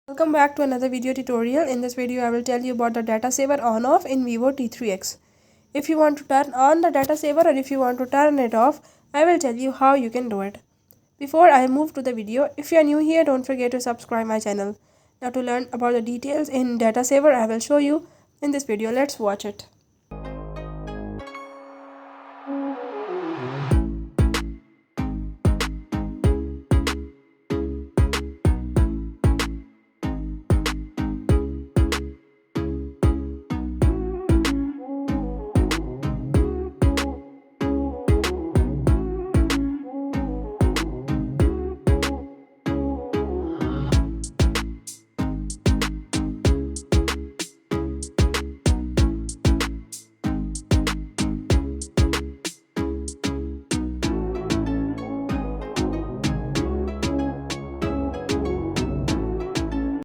Welcome back to another video tutorial. In this video I will tell you about the data saver on off in Vivo T3x. If you want to turn on the data saver or if you want to turn it off, I will tell you how you can do it. Before I move to the video, if you are new here, don't forget to subscribe my channel. Now to learn about the details in data saver, I will show you in this video. Let's watch it.